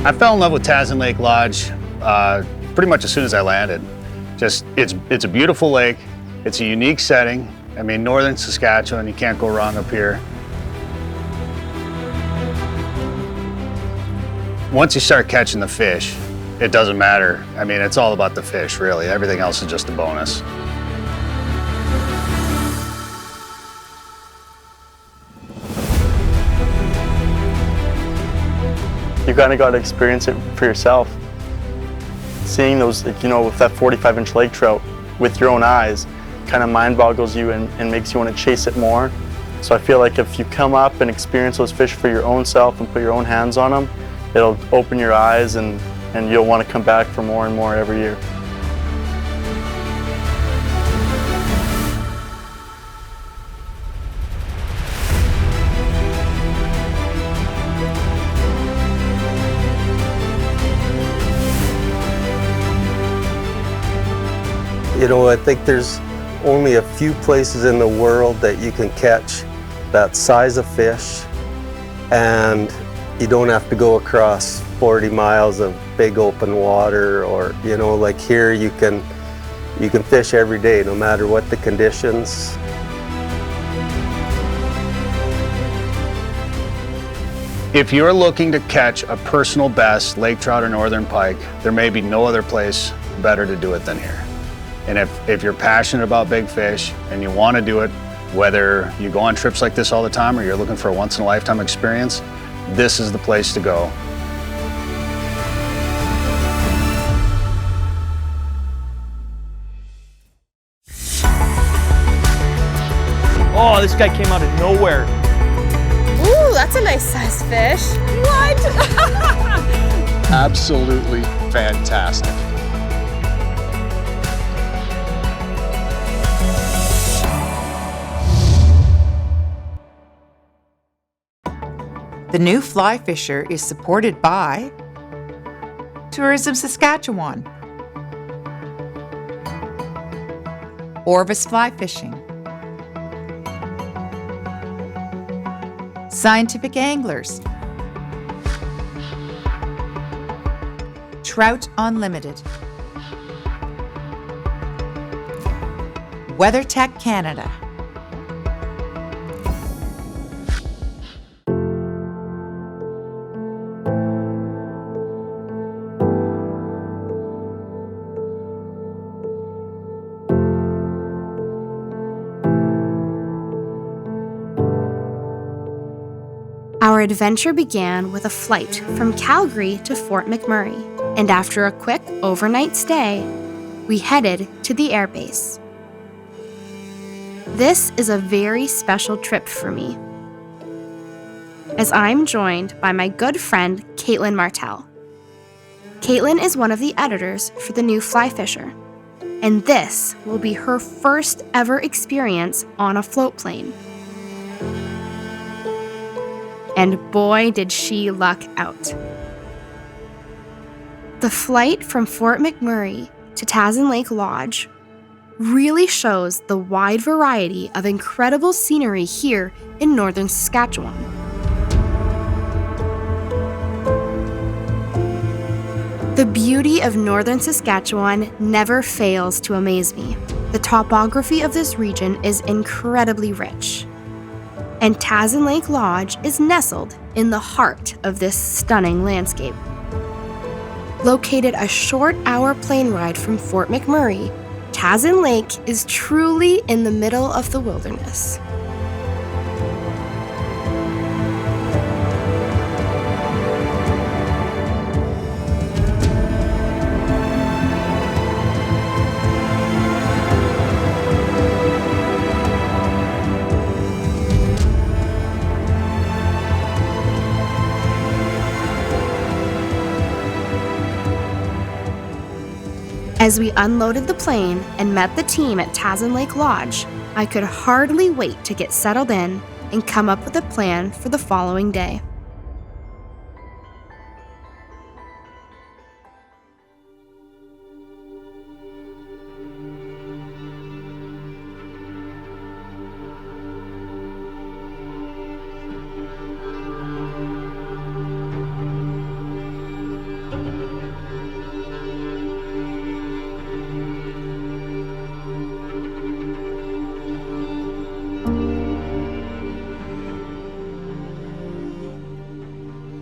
I fell in love with Tazin Lake Lodge pretty much as soon as I landed. Just, it's a beautiful lake. It's a unique setting. I mean, northern Saskatchewan, you can't go wrong up here. Once you start catching the fish, it doesn't matter. I mean, it's all about the fish, really. Everything else is just a bonus. You kind of got to experience it for yourself. Seeing those, like, you know, with that 45-inch lake trout with your own eyes kind of mind boggles you and makes you want to chase it more. So I feel like if you come up and experience those fish for your own self and put your own hands on them, it'll open your eyes and you'll want to come back for more and more every year. You know, I think there's only a few places in the world that you can catch that size of fish, and you don't have to go across 40 miles of big open water, or, you know, like here you can fish every day no matter what the conditions. If you're looking to catch a personal best lake trout or northern pike, there may be no other place better to do it than here. And if you're passionate about big fish and you want to do it, whether you go on trips like this all the time or you're looking for a once-in-a-lifetime experience, this is the place to go. Oh, this guy came out of nowhere. Ooh, that's a nice sized fish. What? Absolutely fantastic. The new fly fisher is supported by Tourism Saskatchewan, Orvis Fly Fishing, Scientific Anglers, Trout Unlimited, WeatherTech Canada. Our adventure began with a flight from Calgary to Fort McMurray, and after a quick overnight stay, we headed to the airbase. This is a very special trip for me, as I'm joined by my good friend CAITLYN Martel. CAITLYN is one of the editors for the new Fly Fisher, and this will be her first ever experience on a float plane. And boy, did she luck out. The flight from Fort McMurray to Tazin Lake Lodge really shows the wide variety of incredible scenery here in northern Saskatchewan. The beauty of northern Saskatchewan never fails to amaze me. The topography of this region is incredibly rich, and Tazin Lake Lodge is nestled in the heart of this stunning landscape. Located a short hour plane ride from Fort McMurray, Tazin Lake is truly in the middle of the wilderness. As we unloaded the plane and met the team at Tazin Lake Lodge, I could hardly wait to get settled in and come up with a plan for the following day.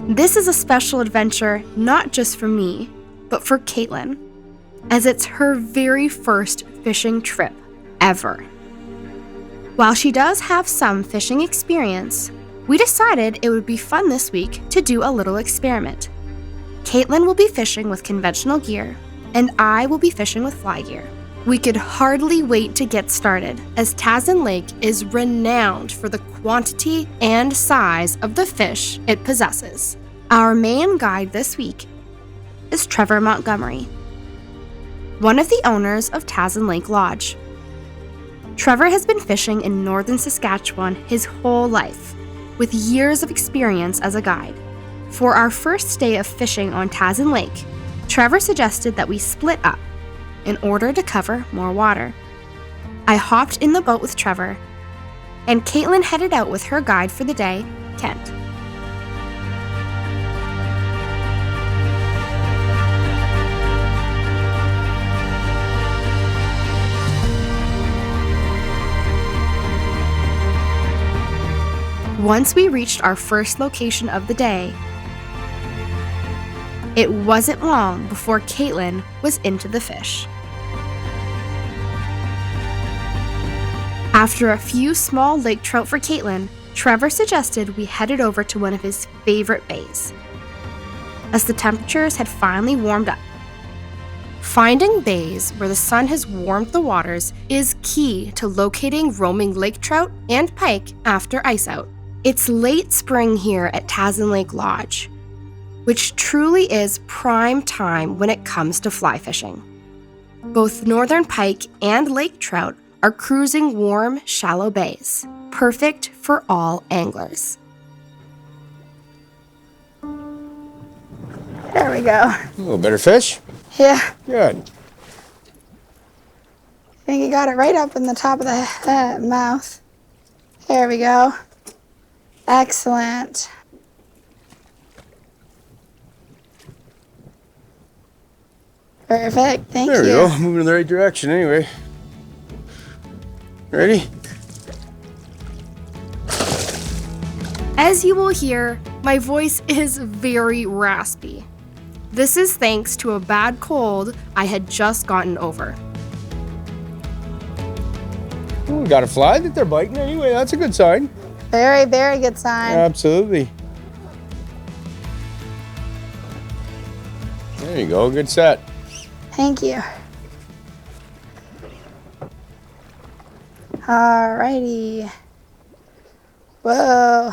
This is a special adventure not just for me, but for CAITLYN, as it's her very first fishing trip ever. While she does have some fishing experience, we decided it would be fun this week to do a little experiment. CAITLYN will be fishing with conventional gear, and I will be fishing with fly gear. We could hardly wait to get started, as Tazin Lake is renowned for the quantity and size of the fish it possesses. Our main guide this week is Trevor Montgomery, one of the owners of Tazin Lake Lodge. Trevor has been fishing in northern Saskatchewan his whole life, with years of experience as a guide. For our first day of fishing on Tazin Lake, Trevor suggested that we split up in order to cover more water. I hopped in the boat with Trevor, and CAITLYN headed out with her guide for the day, Kent. Once we reached our first location of the day, it wasn't long before CAITLYN was into the fish. After a few small lake trout for CAITLYN, Trevor suggested we headed over to one of his favorite bays, as the temperatures had finally warmed up. Finding bays where the sun has warmed the waters is key to locating roaming lake trout and pike after ice out. It's late spring here at Tazin Lake Lodge, which truly is prime time when it comes to fly fishing. Both northern pike and lake trout are cruising warm, shallow bays, perfect for all anglers. There we go. A little better fish? Yeah, Good. I think you got it right up in the top of the mouth. There we go. Excellent. Perfect, thank you. There we go, moving in the right direction anyway. Ready? As you will hear, my voice is very raspy. This is thanks to a bad cold I had just gotten over. Ooh, we got a fly that they're biting anyway, that's a good sign. Very, very good sign. Absolutely. There you go, good set. Thank you. Alrighty. Whoa.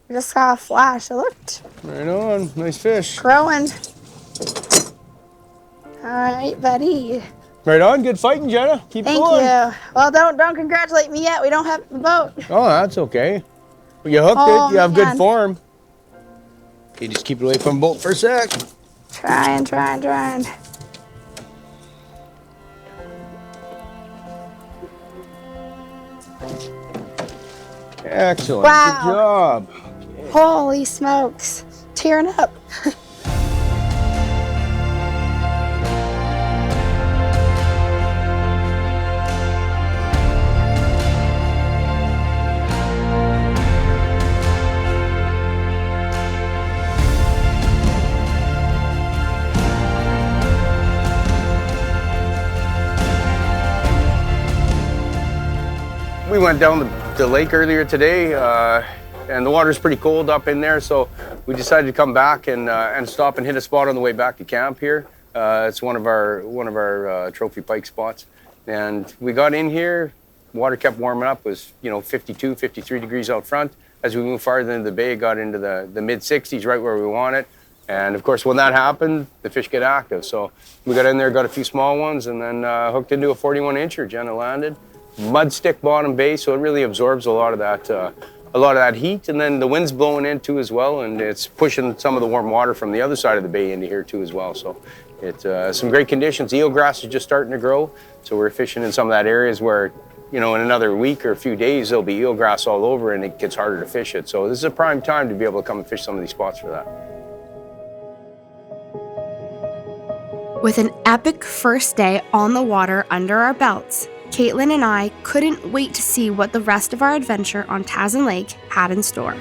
I just saw a flash. It looked Right on, nice fish. growing. Alright, buddy. Right on, good fighting, Jenna. Keep Thank going. you. Well, don't congratulate me yet. We don't have the boat. Oh, that's okay. Well, you hooked Oh, it, you have man. good form. Okay, just keep it away from the boat for a sec. Trying. Excellent, Wow. good job. Holy smokes. Tearing up. We went down the lake earlier today, and the water's pretty cold up in there, so we decided to come back and stop and hit a spot on the way back to camp here. It's one of our trophy pike spots, and we got in here. Water kept warming up. It was 52, 53 degrees out front. As we moved farther into the bay, it got into the mid 60s, right where we want it. And of course, when that happened, the fish get active. So we got in there, got a few small ones, and then hooked into a 41 incher. Jenna landed. Mud stick bottom bay, so it really absorbs a lot of that heat, and then the wind's blowing in too as well, and it's pushing some of the warm water from the other side of the bay into here too as well. So it's some great conditions. Eelgrass is just starting to grow, so we're fishing in some of that areas where in another week or a few days there'll be eelgrass all over and it gets harder to fish it. So this is a prime time to be able to come and fish some of these spots for that. With an epic first day on the water under our belts, Caitlyn and I couldn't wait to see what the rest of our adventure on Tazin Lake had in store.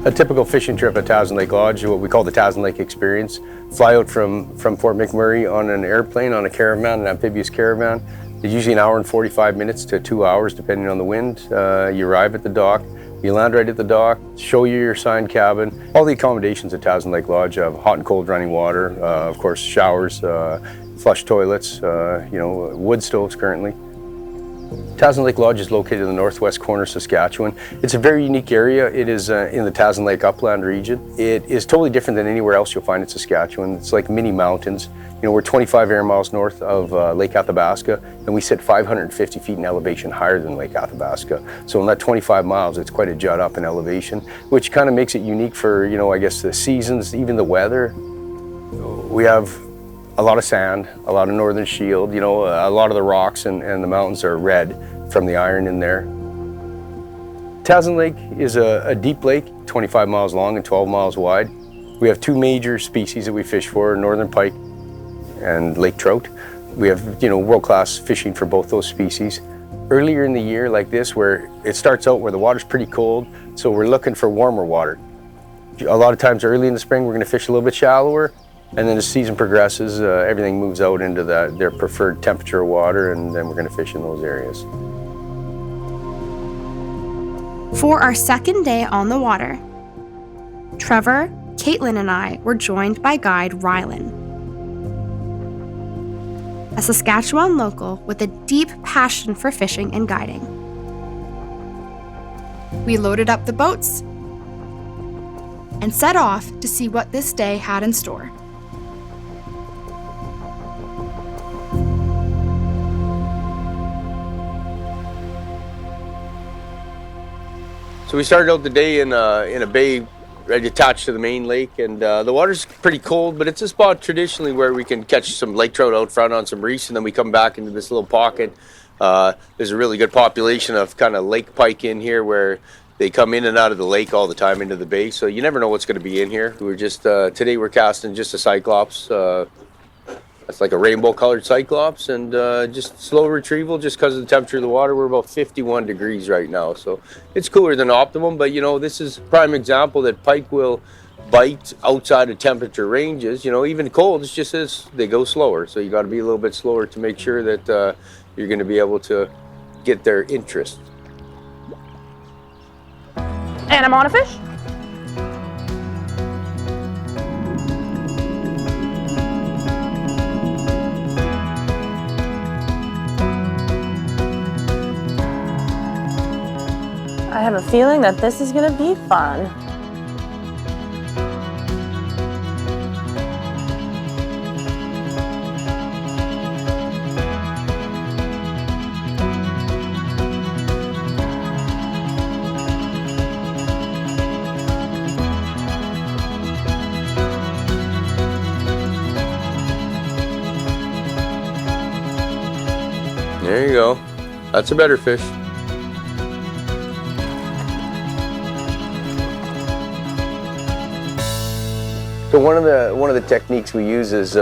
A typical fishing trip at Tazin Lake Lodge, what we call the Tazin Lake experience. Fly out from Fort McMurray on an airplane, on a caravan, an amphibious caravan. It's usually an hour and 45 minutes to 2 hours, depending on the wind. You arrive at the dock, you land right at the dock, show you your assigned cabin. All the accommodations at Tazin Lake Lodge have hot and cold running water, of course showers, flush toilets, wood stoves currently. Tazin Lake Lodge is located in the northwest corner of Saskatchewan. It's a very unique area. It is in the Tazin Lake upland region. It is totally different than anywhere else you'll find in Saskatchewan. It's like mini mountains. We're 25 air miles north of Lake Athabasca, and we sit 550 feet in elevation higher than Lake Athabasca. So in that 25 miles, it's quite a jut up in elevation, which kind of makes it unique for, I guess the seasons, even the weather. We have a lot of sand, a lot of northern shield, a lot of the rocks and the mountains are red from the iron in there. Tazin Lake is a deep lake, 25 miles long and 12 miles wide. We have two major species that we fish for, northern pike and lake trout. We have, world-class fishing for both those species. Earlier in the year like this, where it starts out where the water's pretty cold, so we're looking for warmer water. A lot of times early in the spring, we're gonna fish a little bit shallower, and then as the season progresses, everything moves out into their preferred temperature of water, and then we're gonna fish in those areas. For our second day on the water, Trevor, Caitlyn, and I were joined by guide RYLAN, a Saskatchewan local with a deep passion for fishing and guiding. We loaded up the boats and set off to see what this day had in store. So we started out the day in a bay right attached to the main lake, and the water's pretty cold, but it's a spot traditionally where we can catch some lake trout out front on some reefs, and then we come back into this little pocket. There's a really good population of kind of lake pike in here where they come in and out of the lake all the time into the bay, so you never know what's going to be in here. We're just today we're casting just a cyclops. That's like a rainbow colored cyclops, and just slow retrieval just because of the temperature of the water. We're about 51 degrees right now, so it's cooler than optimum, but this is a prime example that pike will bite outside of temperature ranges. Even cold, it's just as they go slower, so you got to be a little bit slower to make sure that you're going to be able to get their interest. And I'm on a fish. I have a feeling that this is going to be fun. There you go. That's a better fish. So one of the techniques we use is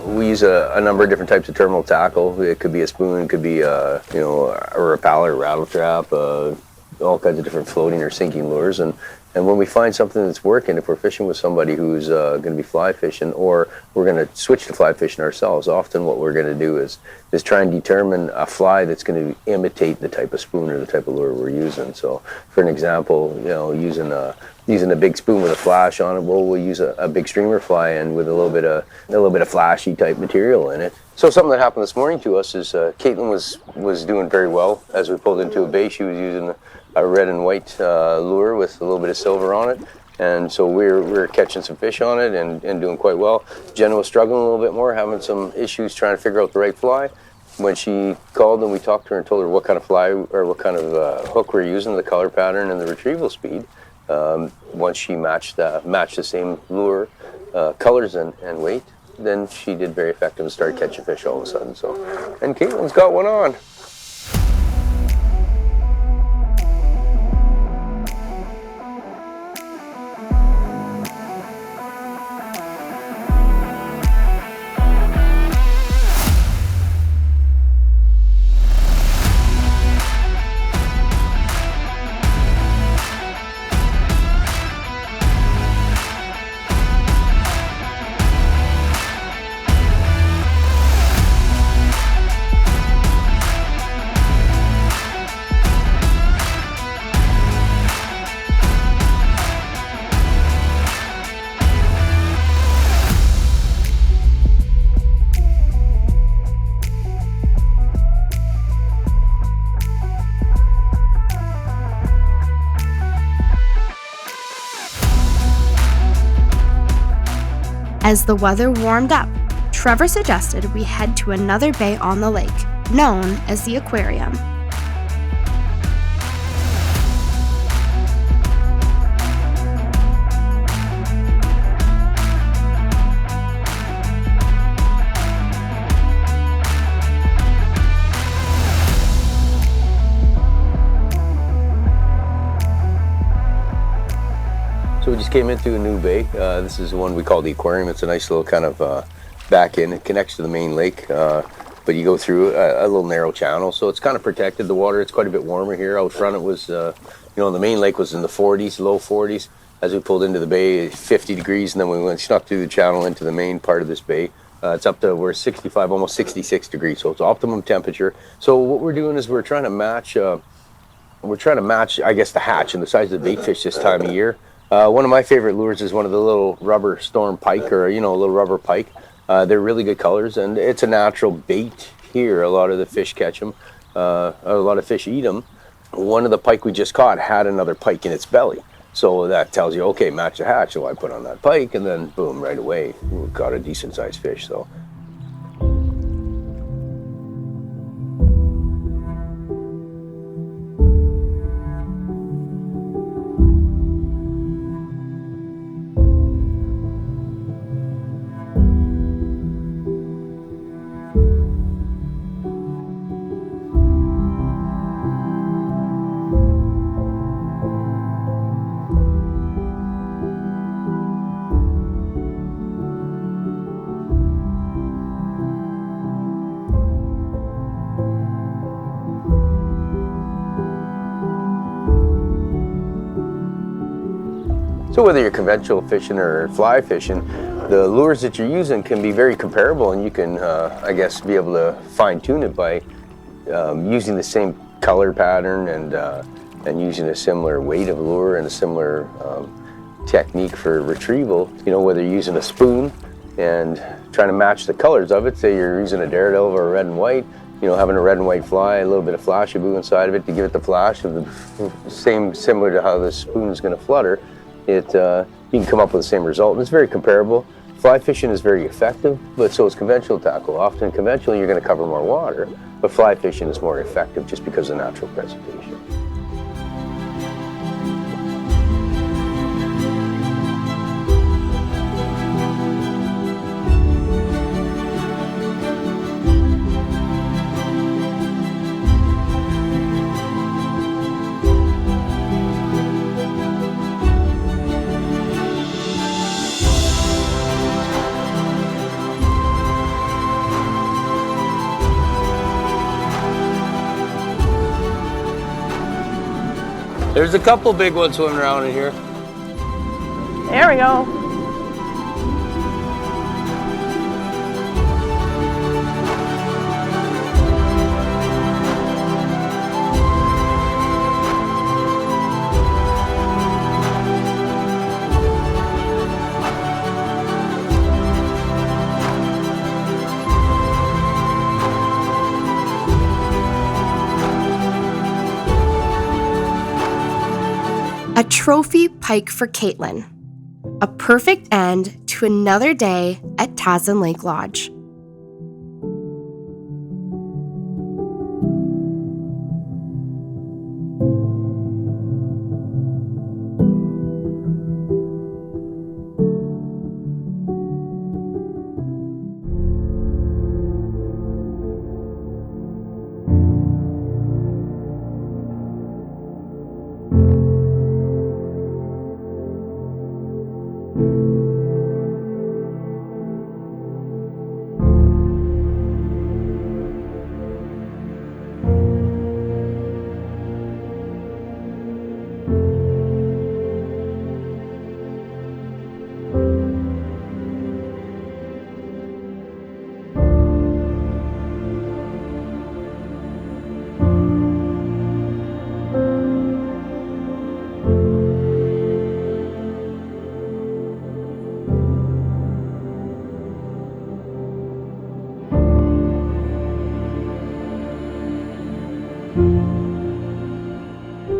we use a number of different types of terminal tackle. It could be a spoon, it could be or a pallet, or rattle trap, all kinds of different floating or sinking lures. And when we find something that's working, if we're fishing with somebody who's going to be fly fishing, or we're going to switch to fly fishing ourselves, often what we're going to do is try and determine a fly that's going to imitate the type of spoon or the type of lure we're using. So for an example, using a big spoon with a flash on it, we'll use a big streamer fly in with a little bit of flashy type material in it. So something that happened this morning to us is Caitlyn was doing very well. As we pulled into a bay, she was using a red and white lure with a little bit of silver on it. And so we're catching some fish on it and doing quite well. Jenna was struggling a little bit more, having some issues trying to figure out the right fly. When she called and we talked to her and told her what kind of fly or what kind of hook we're using, the color pattern and the retrieval speed, once she matched the same lure, colors and weight, then she did very effective and started catching fish all of a sudden. So, and Caitlyn's got one on. As the weather warmed up, Trevor suggested we head to another bay on the lake, known as the aquarium. So we just came into a new bay. This is the one we call the aquarium. It's a nice little kind of back in. It connects to the main lake, but you go through a little narrow channel. So it's kind of protected. The water, it's quite a bit warmer here. Out front it was, the main lake was in the 40s, low 40s. As we pulled into the bay, 50 degrees, and then we snuck through the channel into the main part of this bay. It's up to, we're 65, almost 66 degrees, so it's optimum temperature. So what we're doing is we're trying to match, I guess, the hatch and the size of the bait fish this time of year. One of my favorite lures is one of the little rubber storm pike, or a little rubber pike. They're really good colors, and it's a natural bait here. A lot of the fish catch them, a lot of fish eat them. One of the pike we just caught had another pike in its belly, so that tells you, okay, match the hatch. So I put on that pike, and then boom, right away we got a decent sized fish. So. So whether you're conventional fishing or fly fishing, the lures that you're using can be very comparable, and you can, I guess, be able to fine tune it by using the same color pattern and using a similar weight of lure and a similar technique for retrieval. Whether you're using a spoon and trying to match the colors of it, say you're using a daredevil or a red and white, having a red and white fly, a little bit of flashaboo inside of it to give it the flash of the similar to how the spoon is going to flutter. You can come up with the same result, and it's very comparable. Fly fishing is very effective, but so is conventional tackle. Often conventional, you're going to cover more water, but fly fishing is more effective just because of the natural presentation. There's a couple big ones swimming around in here. There we go. A trophy pike for CAITLYN. A perfect end to another day at TAZIN Lake Lodge.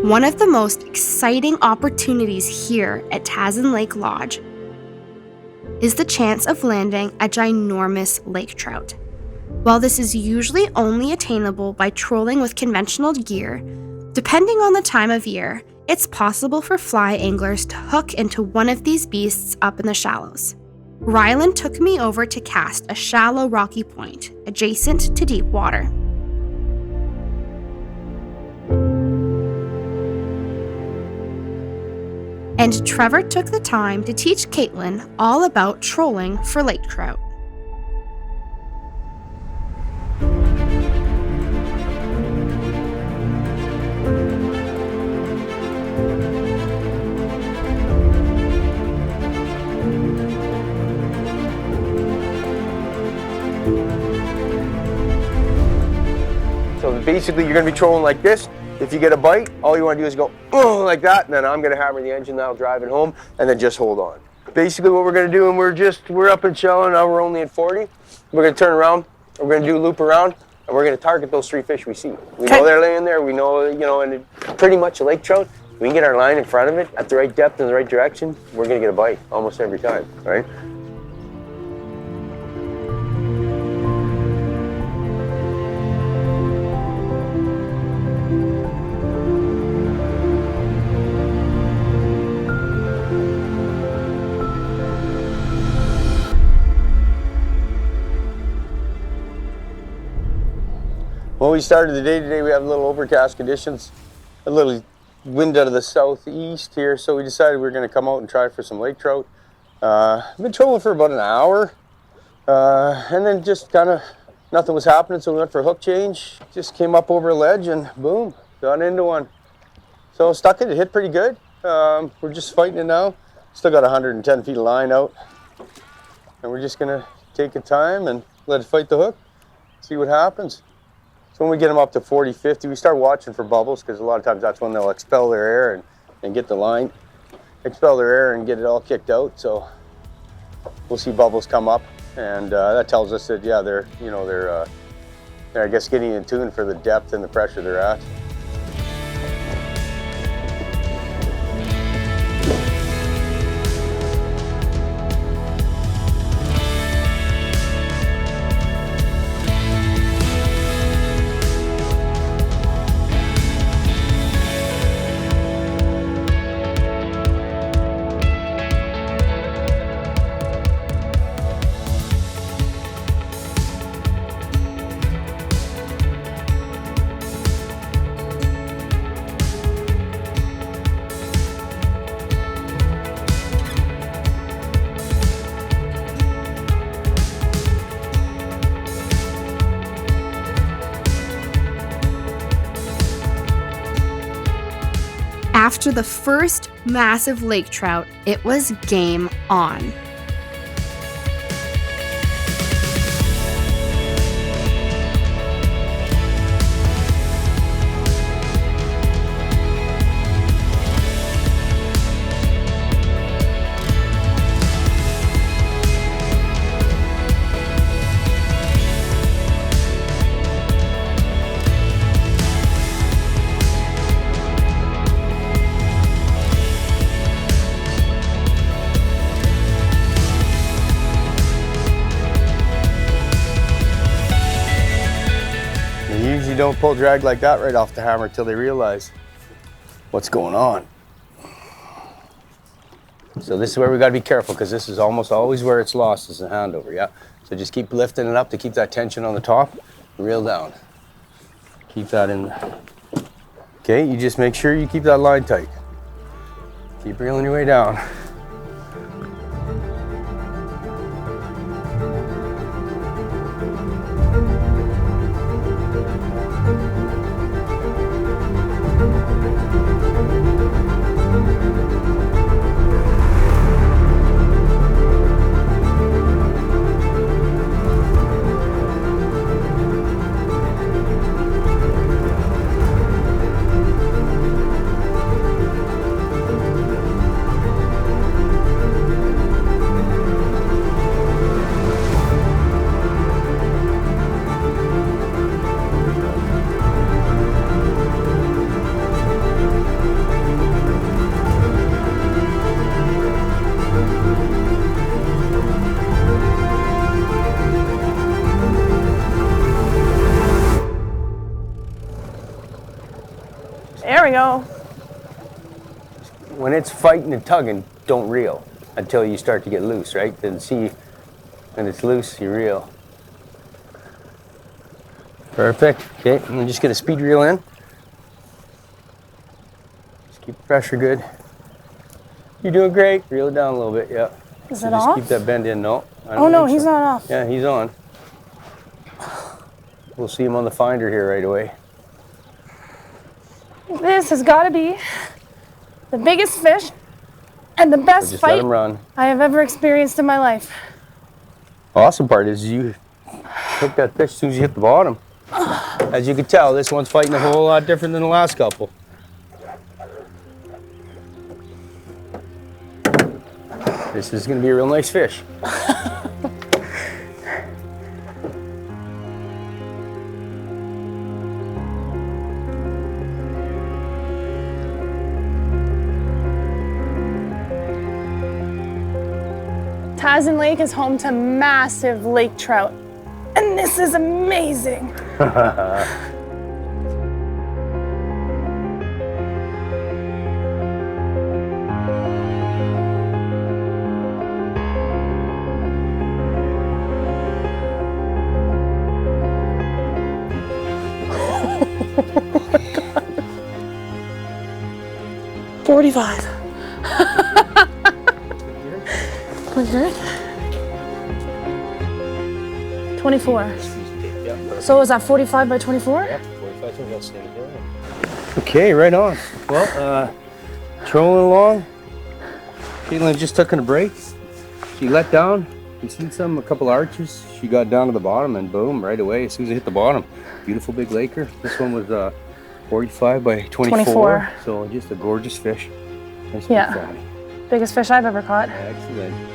One of the most exciting opportunities here at TAZIN Lake Lodge is the chance of landing a ginormous lake trout. While this is usually only attainable by trolling with conventional gear, depending on the time of year, it's possible for fly anglers to hook into one of these beasts up in the shallows. RYLAN took me over to cast a shallow rocky point adjacent to deep water. And Trevor took the time to teach CAITLYN all about trolling for lake trout. So basically you're going to be trolling like this. If you get a bite, all you want to do is go, oh, like that, and then I'm going to hammer the engine, that'll drive it home, and then just hold on. Basically what we're going to do, and we're up in shallow, now we're only at 40. We're going to turn around, we're going to do a loop around, and we're going to target those three fish we see. We know they're laying there, we know, and pretty much a lake trout, we can get our line in front of it at the right depth in the right direction, we're going to get a bite almost every time, right? When we started the day today, we have a little overcast conditions, a little wind out of the southeast here, so we decided we were going to come out and try for some lake trout. I've been trolling for about an hour, and then just kind of nothing was happening, so we went for a hook change. Just came up over a ledge and boom, got into one. So stuck it hit pretty good. We're just fighting it now. Still got 110 feet of line out, and we're just going to take a time and let it fight the hook, see what happens. So when we get them up to 40, 50, we start watching for bubbles, because a lot of times that's when they'll expel their air and get the line, expel their air and get it all kicked out. So we'll see bubbles come up, and that tells us that, yeah, they're I guess getting in tune for the depth and the pressure they're at. After the first massive lake trout, it was game on. don't pull drag like that right off the hammer until they realize what's going on. So this is where we got to be careful, because this is almost always where it's lost, is the handover, yeah? So just keep lifting it up to keep that tension on the top, reel down. Keep that in. Okay, you just make sure you keep that line tight. Keep reeling your way down. There we go. When it's fighting and tugging, don't reel until you start to get loose, right? Then see, when it's loose, you reel. Perfect. Okay, I'm just gonna speed reel in. Just keep the pressure good. You're doing great. Reel it down a little bit, yeah. Is So it just off? keep that bend in. No. I don't Oh no, think he's so. not off. Yeah, he's on. We'll see him on the finder here right away. This has got to be the biggest fish and the best Just let fight him run. I have ever experienced in my life. Awesome part is you hook that fish as soon as you hit the bottom. As you can tell, this one's fighting a whole lot different than the last couple. This is going to be a real nice fish. Tazin Lake is home to massive lake trout, and this is amazing. $45. Good. 24. So is that 45 by 24? Yeah, 45. Okay, right on. Well, trolling along. CAITLYN just took a break. She let down. You seen a couple arches. She got down to the bottom and boom, right away as soon as it hit the bottom. Beautiful big laker. This one was 45 by 24. So just a gorgeous fish. Nice big fatty. Biggest fish I've ever caught. Excellent.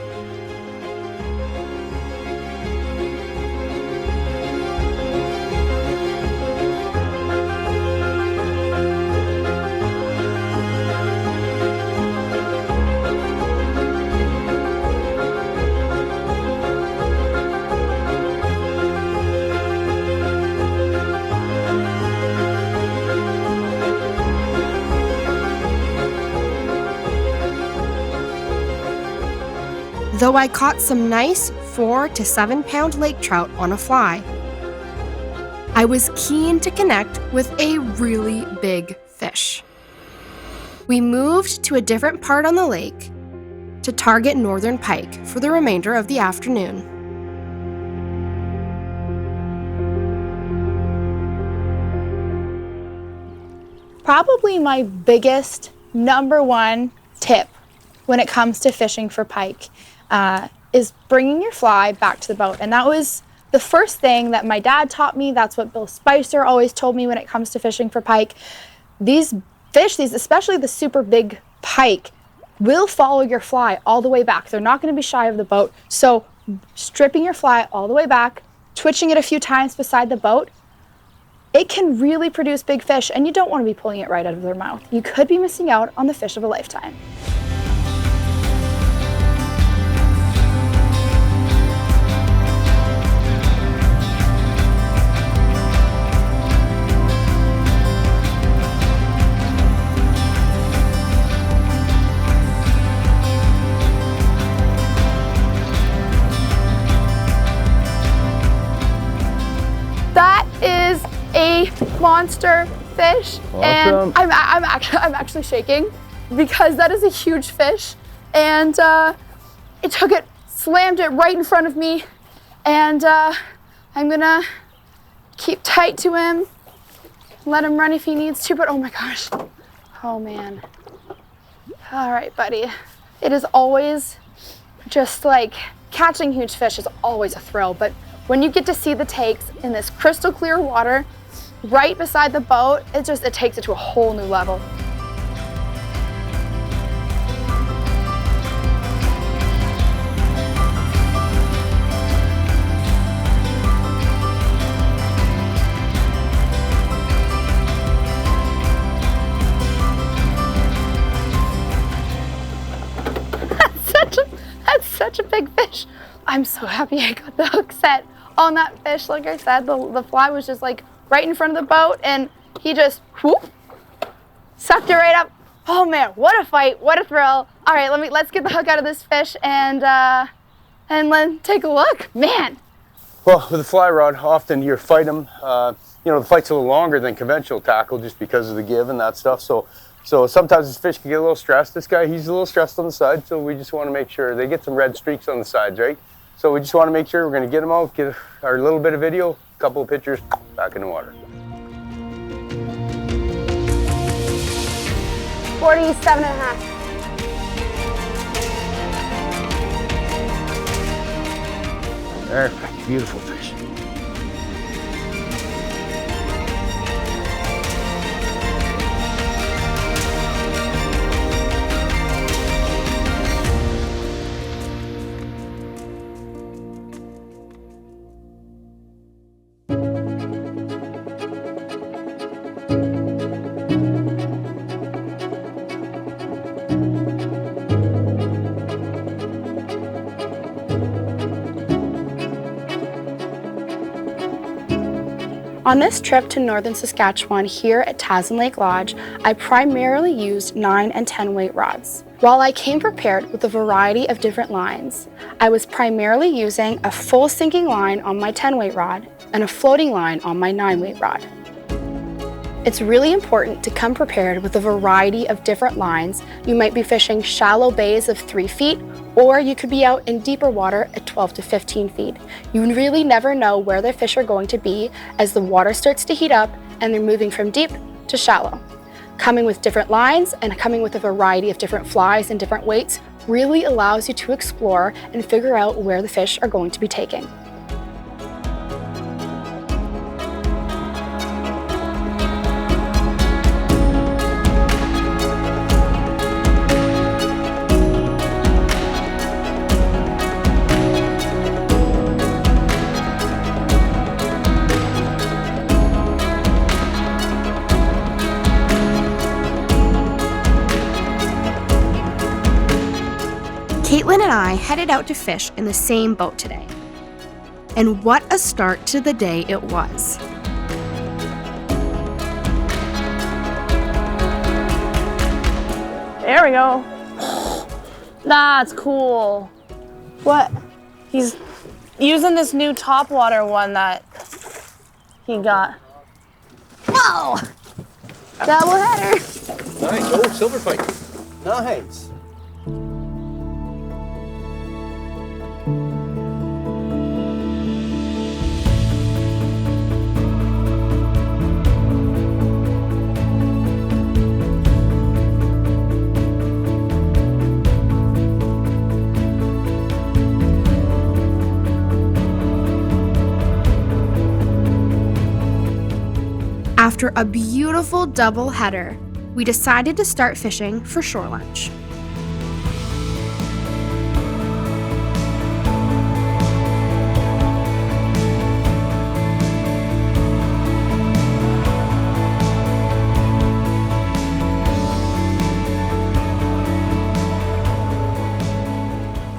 Though I caught some nice 4 to 7 pound lake trout on a fly, I was keen to connect with a really big fish. We moved to a different part on the lake to target northern pike for the remainder of the afternoon. Probably my biggest #1 tip when it comes to fishing for pike is bringing your fly back to the boat. And that was the first thing that my dad taught me. That's what Bill Spicer always told me when it comes to fishing for pike. These fish, especially the super big pike, will follow your fly all the way back. They're not going to be shy of the boat. So stripping your fly all the way back, twitching it a few times beside the boat, it can really produce big fish, and you don't want to be pulling it right out of their mouth. You could be missing out on the fish of a lifetime. monster fish. Awesome. And I'm actually shaking because that is a huge fish. And it took it, slammed it right in front of me. And I'm gonna keep tight to him, let him run if he needs to, but oh my gosh. Oh man. All right, buddy. It is always just like catching huge fish is always a thrill, but when you get to see the takes in this crystal clear water right beside the boat, it takes it to a whole new level. That's such a big fish. I'm so happy I got the hook set on that fish. Like I said, the fly was just like right in front of the boat and he just whoop, sucked it right up. Oh man, what a fight, what a thrill. All right, let's get the hook out of this fish and then take a look. Man. Well, with a fly rod, often you fight them. The fight's a little longer than conventional tackle just because of the give and that stuff. So sometimes this fish can get a little stressed. This guy, he's a little stressed on the side, so we just want to make sure. They get some red streaks on the sides, right? So we just want to make sure we're going to get them out, get our little bit of video, a couple of pictures, back in the water. 47.5. Perfect, beautiful fish. On this trip to northern Saskatchewan here at TAZIN Lake Lodge, I primarily used 9 and 10 weight rods. While I came prepared with a variety of different lines, I was primarily using a full sinking line on my 10 weight rod and a floating line on my 9 weight rod. It's really important to come prepared with a variety of different lines. You might be fishing shallow bays of 3 feet, or you could be out in deeper water at 12 to 15 feet. You really never know where the fish are going to be as the water starts to heat up and they're moving from deep to shallow. Coming with different lines and coming with a variety of different flies and different weights really allows you to explore and figure out where the fish are going to be taking. CAITLYN and I headed out to fish in the same boat today. And what a start to the day it was. There we go. That's cool. What? He's using this new topwater one that he got. Whoa! Double header. Nice. Oh, silver pike. Nice. After a beautiful double header, we decided to start fishing for shore lunch.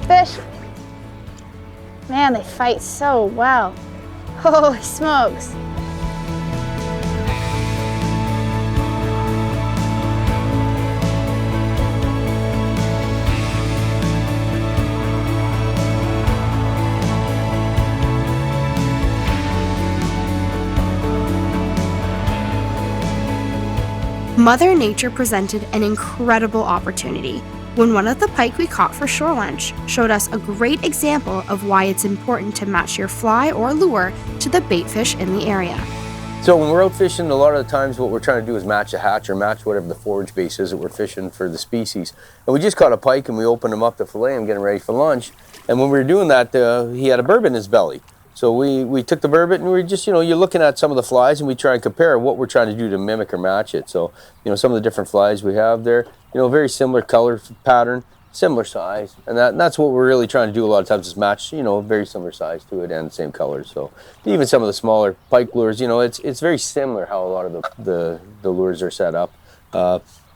Fish. Man, they fight so well. Holy smokes. Mother Nature presented an incredible opportunity when one of the pike we caught for shore lunch showed us a great example of why it's important to match your fly or lure to the bait fish in the area. So when we're out fishing, a lot of the times what we're trying to do is match a hatch or match whatever the forage base is that we're fishing for the species. And we just caught a pike and we opened him up to fillet him, getting ready for lunch. And when we were doing that, he had a burbot in his belly. So we took the burbot and we were just, you're looking at some of the flies and we try and compare what we're trying to do to mimic or match it. So, some of the different flies we have there, very similar color pattern, similar size. And that's what we're really trying to do a lot of times is match, very similar size to it and the same color. So even some of the smaller pike lures, it's very similar how a lot of the lures are set up.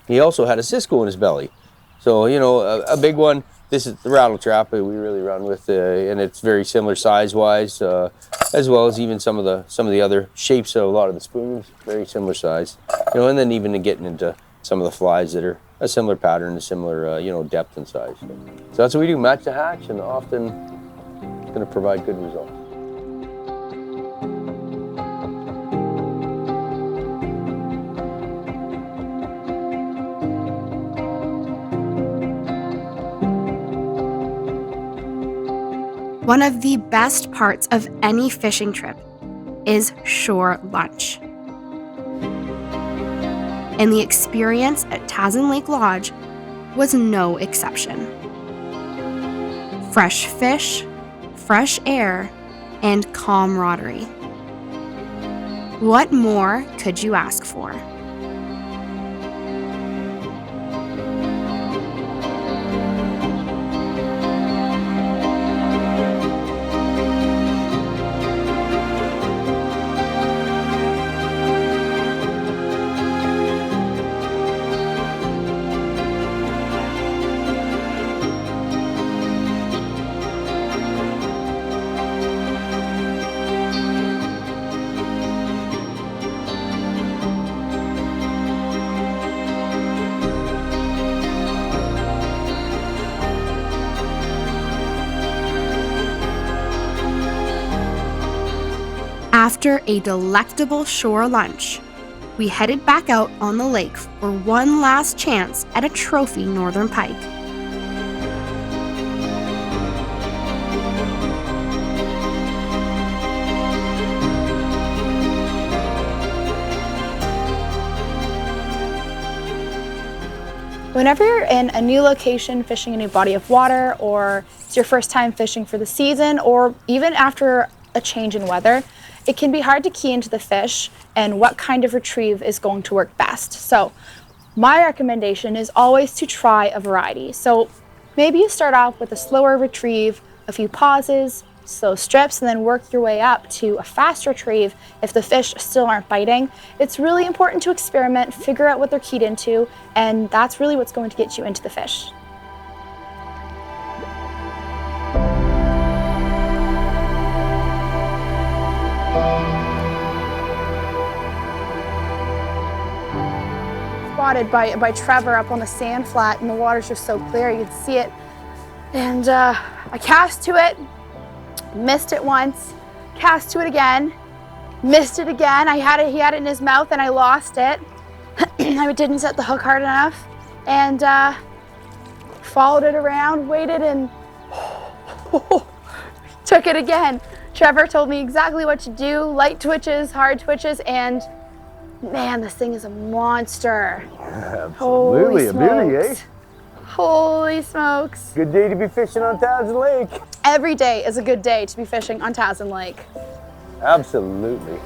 He also had a Cisco in his belly. So, a big one. This is the rattle trap that we really run with, and it's very similar size-wise, as well as even some of the other shapes of a lot of the spoons, very similar size. And then even getting into some of the flies that are a similar pattern, a similar, depth and size. So that's what we do, match the hatch, and often it's going to provide good results. One of the best parts of any fishing trip is shore lunch. And the experience at TAZIN Lake Lodge was no exception. Fresh fish, fresh air, and camaraderie. What more could you ask for? After a delectable shore lunch, we headed back out on the lake for one last chance at a trophy northern pike. Whenever you're in a new location, fishing a new body of water, or it's your first time fishing for the season, or even after a change in weather, it can be hard to key into the fish and what kind of retrieve is going to work best. So my recommendation is always to try a variety. So maybe you start off with a slower retrieve, a few pauses, slow strips, and then work your way up to a fast retrieve if the fish still aren't biting. It's really important to experiment, figure out what they're keyed into, and that's really what's going to get you into the fish. Spotted by Trevor up on the sand flat, and the water's just so clear you can see it. And I cast to it, missed it once, cast to it again, missed it again. He had it in his mouth and I lost it. I didn't set the hook hard enough, and followed it around, waited, and took it again. Trevor told me exactly what to do, light twitches, hard twitches, and man, this thing is a monster. Absolutely, a beauty, eh? Holy smokes. Good day to be fishing on TAZIN Lake. Every day is a good day to be fishing on TAZIN Lake. Absolutely.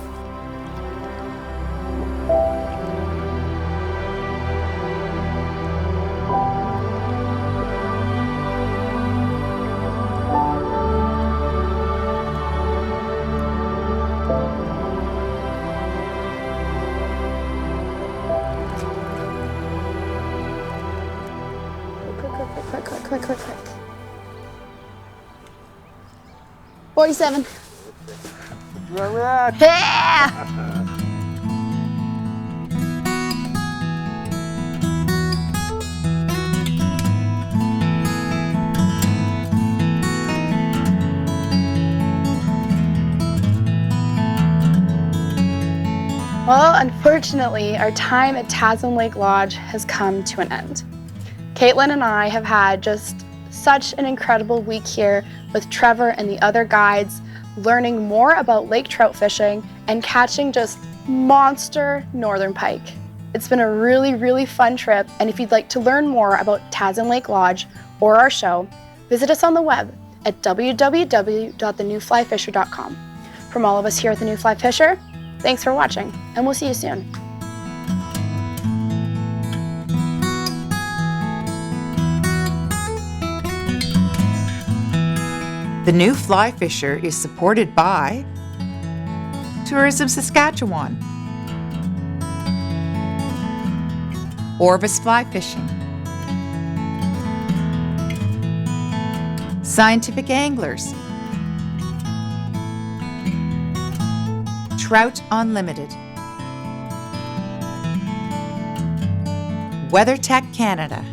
Quick. 47. Right. Yeah! Well, unfortunately, our time at TAZIN Lake Lodge has come to an end. CAITLYN and I have had just such an incredible week here with Trevor and the other guides, learning more about lake trout fishing and catching just monster northern pike. It's been a really, really fun trip, and if you'd like to learn more about TAZIN Lake Lodge or our show, visit us on the web at www.thenewflyfisher.com. From all of us here at The New Fly Fisher, thanks for watching, and we'll see you soon. The New Fly Fisher is supported by Tourism Saskatchewan, Orvis Fly Fishing, Scientific Anglers, Trout Unlimited, WeatherTech Canada,